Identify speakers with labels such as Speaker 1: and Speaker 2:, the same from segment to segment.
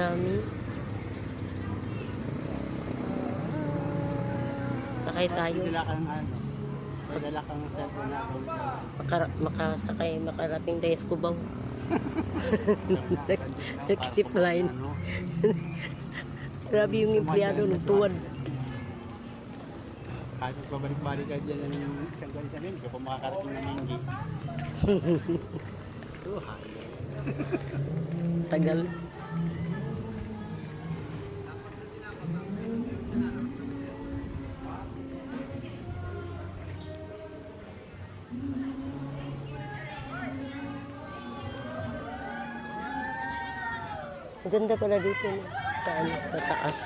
Speaker 1: dami. Sakay tayo.
Speaker 2: Dala kang ano, may dala kang cellphone na ako.
Speaker 1: Makarating tayo sa Cubao. Nag-zip line. Grabe yung empleyado ng tuwan.
Speaker 2: Kahit pabalik-balik ka dyan ng isang ganyan rin, hindi ka pa makakarating ng Minggi.
Speaker 1: Tagal. Maganda pala dito, no? Saan? Mataas.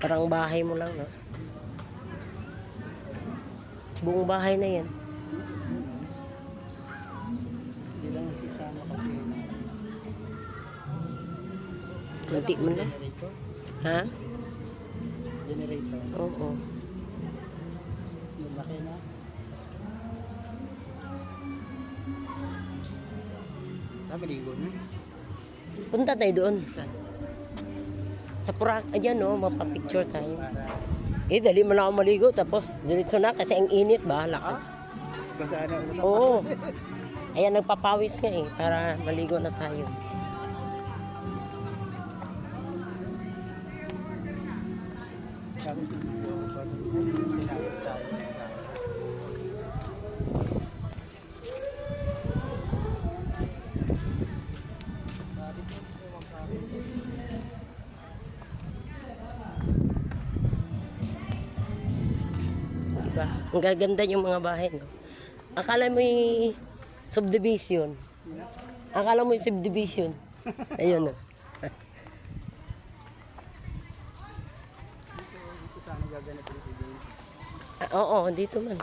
Speaker 1: Parang bahay mo lang, no? Buong bahay na yan.
Speaker 2: Hindi lang isama kasi.
Speaker 1: Kunti mo na.
Speaker 2: Generator?
Speaker 1: Ha?
Speaker 2: Generator.
Speaker 1: Oo.
Speaker 2: Yung laki na. Maligo na.
Speaker 1: Punta tayo doon. Sa Purak, ayan, no? Mapapicture tayo. Dali mo na ako maligo. Tapos, diretso na kasi ang init, bahala ka.
Speaker 2: Kung saan na ulit.
Speaker 1: Oo. Ayan, nagpapawis nga eh. Para maligo na tayo.
Speaker 2: Sabi sa video, pinakit tayo.
Speaker 1: Diba? Ang gaganda yung mga bahay, no? Akala mo yung subdivision. Akala mo yung subdivision. Ayun, no?
Speaker 2: Dito sana gaganapin ito din.
Speaker 1: Oo, dito man.